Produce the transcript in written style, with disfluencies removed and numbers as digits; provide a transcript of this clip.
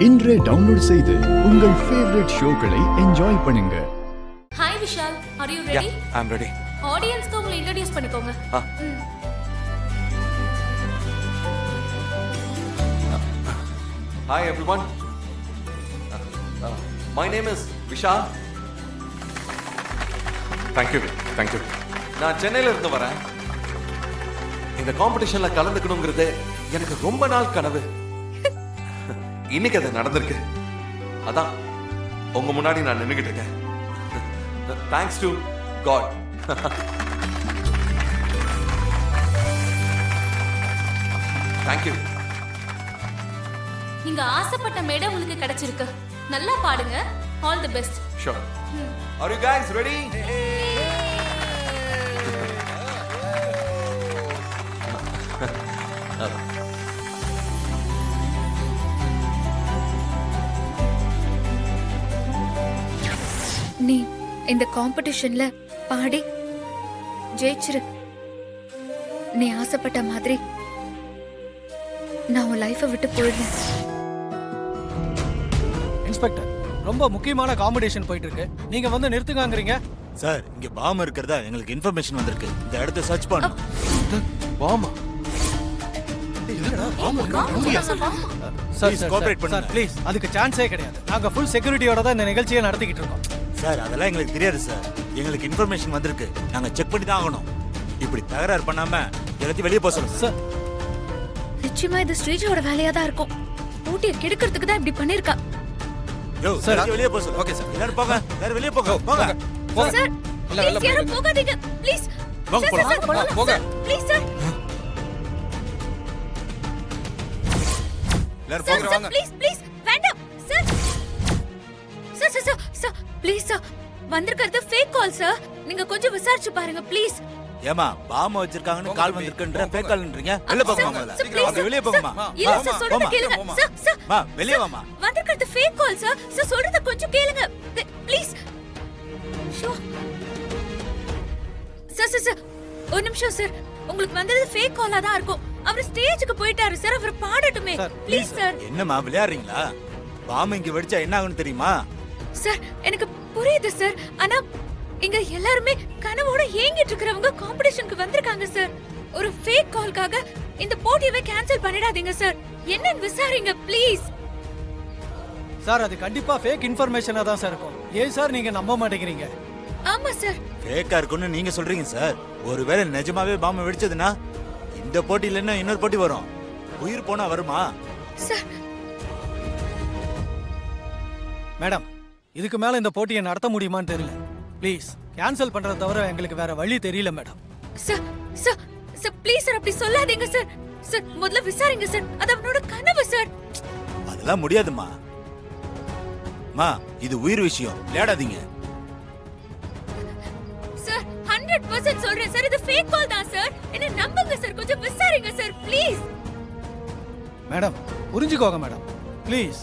இன்றே டவுன்லோட் செய்து உங்கள் ஃபேவரட் ஷோக்களை என்ஜாய் பண்ணுங்க. Hi Vishal, are you ready? Yeah, I'm ready. ஆடியன்ஸ்க்கு உங்களை இன்ட்ரோ듀ce பண்ணிக்கோங்க. Hi everyone. My name is Vishal. Thank you. நான் சென்னையில இருந்து வரேன். இந்த காம்படிஷன்ல கலந்துக்கணும்ங்கிறது எனக்கு ரொம்ப நாள் கனவு. இன்னைக்கு அது நடந்திருக்கு. அதான் உங்க முன்னாடி நான் நின்னுகிட்டு இருக்கேன். Thanks to God. Thank you. நீங்க ஆசைப்பட்ட மேடை உங்களுக்கு கிடைச்சிருக்கு. நல்லா பாடுங்க. All the best. Sure. Are you guys ready? நீ இந்த காம்படிஷன்ல பாடி ஜெயிச்சிரு. நீ ஆசைப்பட்ட மாதிரி நான் உன் லைஃபை விட்டு போயிடுறேன். இன்ஸ்பெக்டர், ரொம்ப முக்கியமான காம்படிஷன் போயிட்டு இருக்கு. நீங்க வந்து நிறுத்துங்கங்கறீங்க. சார், இங்க பாம் இருக்கிறதா எங்களுக்கு இன்ஃபர்மேஷன் வந்திருக்கு. இந்த இடத்தை சர்ச் பண்ணோம். வாமா. Please cooperate பண்ணுங்க. சார் ப்ளீஸ், அதுக்கு சான்ஸே கிடையாது. நாங்க ஃபுல் செக்யூரிட்டியோட தான் இந்த நிகழ்ச்சியை நடத்திக்கிட்டு இருக்கோம். சார், அதெல்லாம் எங்களுக்கு தெரியாது சார். எங்களுக்கு இன்ஃபர்மேஷன் வந்திருக்கு. நாங்க செக் பண்ணி தான் ஆகணும். இப்படி தகராறு பண்ணாம எல்லாத்தையும் வெளியே போக சொல்லுங்க சார். நிச்சயமா இது ஸ்ரீஜோட வேலையா தான் இருக்கும். போட்டியை கெடுக்கிறதுக்கு தான் இப்படி பண்ணிருக்கா. யோ, சார், சார் வெளியே போக சொல்லுங்க. Okay sir. எல்லாரும் போங்க. எல்லாரும் வெளியே போங்க. போங்க. சார், ப்ளீஸ் யாரும் போகாதீங்க. ப்ளீஸ். வாங்க போலாம். போங்க. Please sir. எல்லாரும் சார், போங்க. சார், வாங்க. ப்ளீஸ் வேண்டாம் சார். சார் ப்ளீஸ் சார், வந்திருக்கிறது ஃபேக் கால் சார். நீங்க கொஞ்சம் விசாரிச்சு பாருங்க ப்ளீஸ். ஏமா, பாம் வச்சிருக்காங்கன்னு கால் வந்திருக்குன்ற ஃபேக் கால்ன்றீங்க. வெளிய போங்க முதல்ல. சார், please, அப்படி வெளிய போங்கம்மா. இல்ல சார், சொல்றத கேளுங்க. சார், மா, வெளிய வாமா. வந்திருக்கிறது ஃபேக் கால் சார். சார், சொல்றத கொஞ்சம் கேளுங்க ப்ளீஸ். ஷோ. சார், ஒரு நிமிஷம் சார். உங்களுக்கு வந்தது ஃபேக் காலா தான் இருக்கும். அவர் ஸ்டேஜுக்கு போயிட்டாரு சார். அவர் பாடட்டுமே ப்ளீஸ் சார். என்னம்மா விளையாடுறீங்களா? பாம் இங்க வெடிச்சா என்ன ஆகும்னு தெரியுமா? சார், எனக்கு புரியுது சார். ஆனா இங்க எல்லாரும் கனவோட ஏங்கிட்டு இருக்கறவங்க காம்படிஷனுக்கு வந்திருக்காங்க சார். ஒரு ஃபேக் கால்காக இந்த போட்டியை கேன்சல் பண்ணிடாதீங்க சார். என்னன்னு விசாரிங்க ப்ளீஸ். சார், அது கண்டிப்பா ஃபேக் இன்ஃபர்மேஷனா தான் சார் இருக்கும். ஏன் சார் நீங்க நம்ப மாட்டேங்கிறீங்க? ஆமா சார். ஃபேக்கா இருக்குன்னு நீங்க சொல்றீங்க சார். ஒருவேளை நிஜமாவே பாம் வெடிச்சதுன்னா இந்த போட்டியில என்ன இன்னொரு போட்டி வரும். உயிர் போனா வருமா? சார், மேடம், இதுக்கு மேல இந்த போட்டியை நடத்த முடியுமான்னு தெரியல. ப்ளீஸ் கேன்சல் பண்றத தவிர எங்களுக்கு வேற வழி தெரியல madam. Sir, sir, sir, please sir, அப்படி சொல்லாதீங்க சார். சார், முதல்ல விசாரிங்க சார். அது அவனோட கனவு சார். அதெல்லாம் முடியாதுமா. மா, இது உயிர் விஷயம். விளையாடாதீங்க. சார், 100% சொல்றேன் சார். இது ஃபேக் கால் தான் சார். என்ன நம்புங்க சார். கொஞ்சம் விசாரிங்க சார் ப்ளீஸ். மேடம், புரிஞ்சுக்கோங்க மேடம் ப்ளீஸ்.